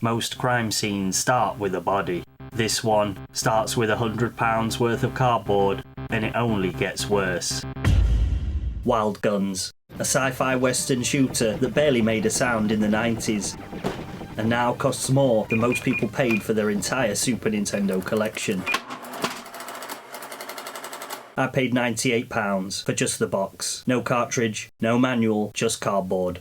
Most crime scenes start with a body. This one starts with £100 worth of cardboard, and it only gets worse. Wild Guns, a sci-fi western shooter that barely made a sound in the 90s, and now costs more than most people paid for their entire Super Nintendo collection. I paid £98 for just the box. No cartridge, no manual, just cardboard.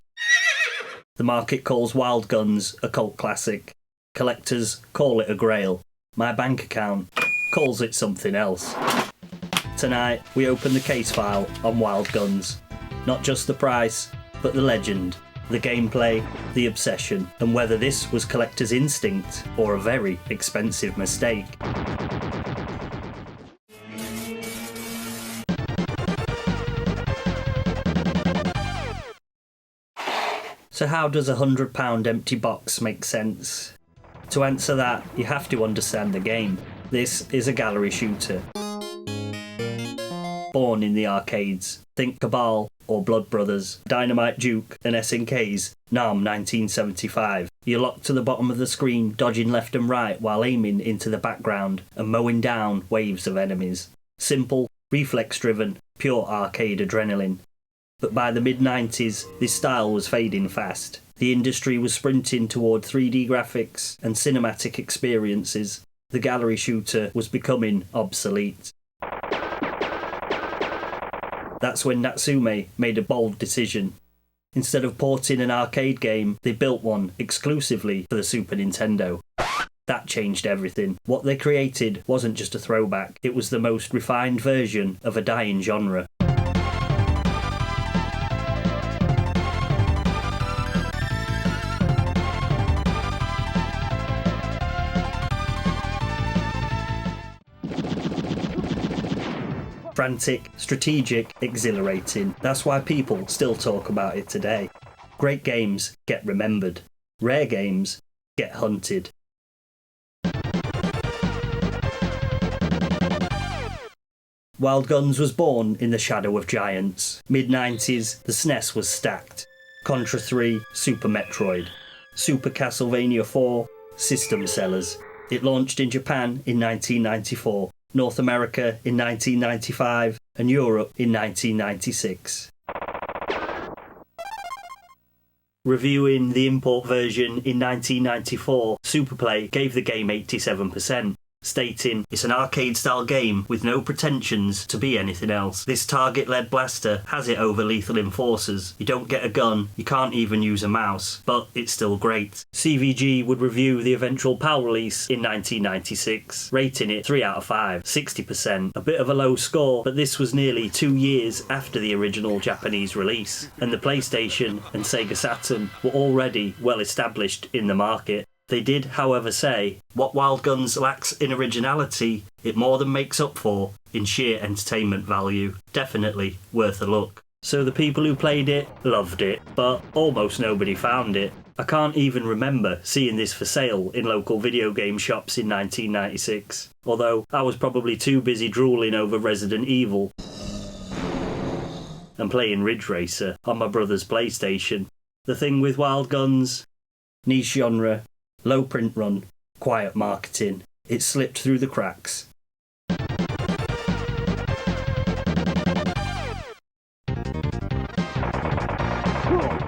The market calls Wild Guns a cult classic. Collectors call it a Grail. My bank account calls it something else. Tonight, we open the case file on Wild Guns. Not just the price, but the legend, the gameplay, the obsession, and whether this was collector's instinct or a very expensive mistake. So how does a £100 empty box make sense? To answer that, you have to understand the game. This is a gallery shooter. Born in the arcades. Think Cabal or Blood Brothers, Dynamite Duke and SNK's NARM 1975. You're locked to the bottom of the screen, dodging left and right while aiming into the background and mowing down waves of enemies. Simple, reflex-driven, pure arcade adrenaline. But by the mid-90s, this style was fading fast. The industry was sprinting toward 3D graphics and cinematic experiences. The gallery shooter was becoming obsolete. That's when Natsume made a bold decision. Instead of porting an arcade game, they built one exclusively for the Super Nintendo. That changed everything. What they created wasn't just a throwback, it was the most refined version of a dying genre. Frantic, strategic, exhilarating. That's why people still talk about it today. Great games get remembered. Rare games get hunted. Wild Guns was born in the shadow of giants. Mid-90s, the SNES was stacked. Contra 3, Super Metroid. Super Castlevania 4, system sellers. It launched in Japan in 1994. North America in 1995 and Europe in 1996. Reviewing the import version in 1994, Superplay gave the game 87%, stating, "It's an arcade-style game with no pretensions to be anything else. This target-led blaster has it over Lethal Enforcers. You don't get a gun, you can't even use a mouse, but it's still great." CVG would review the eventual PAL release in 1996, rating it 3 out of 5, 60%. A bit of a low score, but this was nearly 2 years after the original Japanese release, and the PlayStation and Sega Saturn were already well established in the market. They did, however, say, "What Wild Guns lacks in originality, it more than makes up for in sheer entertainment value. Definitely worth a look." So the people who played it loved it, but almost nobody found it. I can't even remember seeing this for sale in local video game shops in 1996, although I was probably too busy drooling over Resident Evil and playing Ridge Racer on my brother's PlayStation. The thing with Wild Guns? Niche genre. Low print run, quiet marketing. It slipped through the cracks.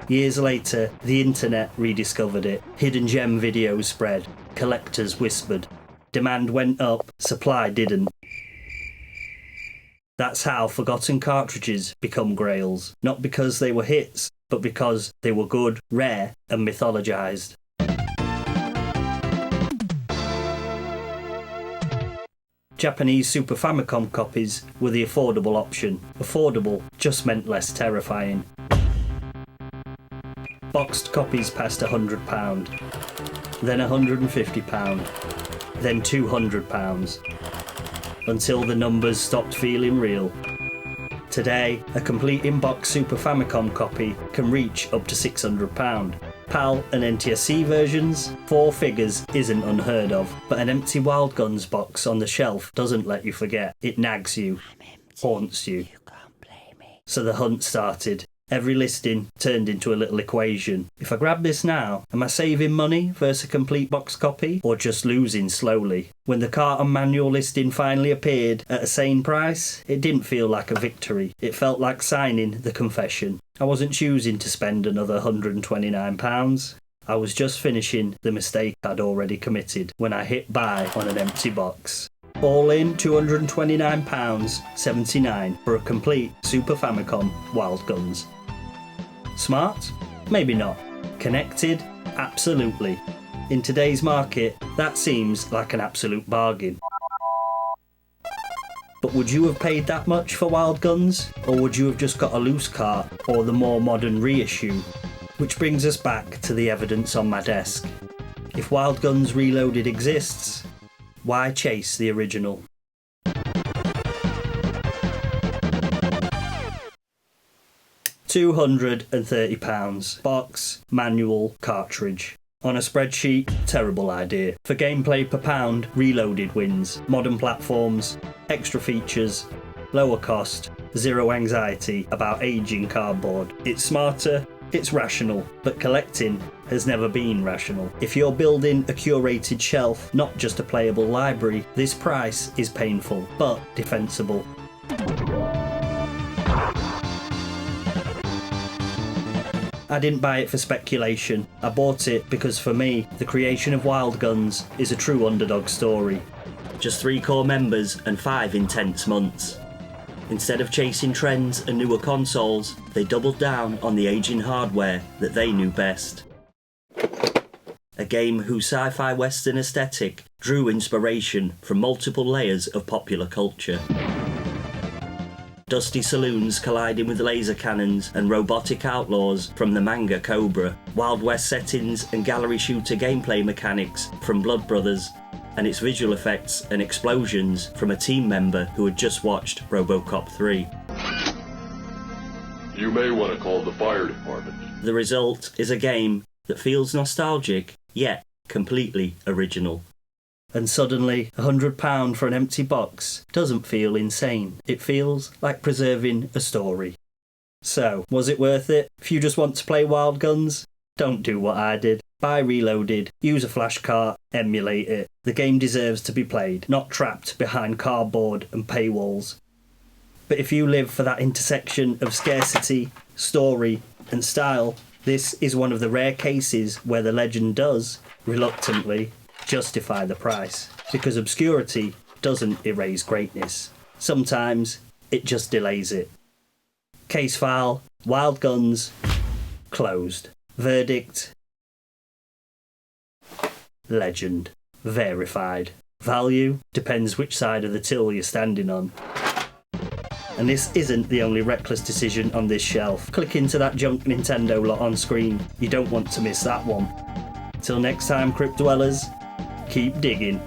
Years later, the internet rediscovered it. Hidden gem videos spread. Collectors whispered. Demand went up, supply didn't. That's how forgotten cartridges become grails. Not because they were hits, but because they were good, rare, and mythologized. Japanese Super Famicom copies were the affordable option. Affordable just meant less terrifying. Boxed copies passed £100, then £150, then £200, until the numbers stopped feeling real. Today, a complete in-box Super Famicom copy can reach up to £600. PAL and NTSC versions, 4 figures isn't unheard of, but an empty Wild Guns box on the shelf doesn't let you forget. It nags you, haunts you. So the hunt started. Every listing turned into a little equation. If I grab this now, am I saving money versus a complete box copy, or just losing slowly? When the cart and manual listing finally appeared at a sane price, it didn't feel like a victory. It felt like signing the confession. I wasn't choosing to spend another £129. I was just finishing the mistake I'd already committed when I hit buy on an empty box. All in £229.79 for a complete Super Famicom Wild Guns. Smart? Maybe not. Connected? Absolutely. In today's market, that seems like an absolute bargain. But would you have paid that much for Wild Guns? Or would you have just got a loose cart or the more modern reissue? Which brings us back to the evidence on my desk. If Wild Guns Reloaded exists, why chase the original? £230. Box, manual, cartridge. On a spreadsheet, terrible idea. For gameplay per pound, Reloaded wins. Modern platforms, extra features, lower cost, zero anxiety about aging cardboard. It's smarter, it's rational, but collecting has never been rational. If you're building a curated shelf, not just a playable library, this price is painful, but defensible. I didn't buy it for speculation. I bought it because for me, the creation of Wild Guns is a true underdog story. Just 3 core members and 5 intense months. Instead of chasing trends and newer consoles, they doubled down on the aging hardware that they knew best. A game whose sci-fi western aesthetic drew inspiration from multiple layers of popular culture. Dusty saloons colliding with laser cannons and robotic outlaws from the manga Cobra, Wild West settings and gallery shooter gameplay mechanics from Blood Brothers, and its visual effects and explosions from a team member who had just watched RoboCop 3. You may want to call the fire department. The result is a game that feels nostalgic, yet completely original. And suddenly, £100 for an empty box doesn't feel insane. It feels like preserving a story. So, was it worth it? If you just want to play Wild Guns, don't do what I did. Buy Reloaded, use a flash cart, emulate it. The game deserves to be played, not trapped behind cardboard and paywalls. But if you live for that intersection of scarcity, story, and style, this is one of the rare cases where the legend does, reluctantly, justify the price. Because obscurity doesn't erase greatness. Sometimes it just delays it. Case file, Wild Guns, closed. Verdict, legend. Verified. Value depends which side of the till you're standing on. And this isn't the only reckless decision on this shelf. Click into that junk Nintendo lot on screen. You don't want to miss that one. Till next time, Crypt Dwellers, keep digging.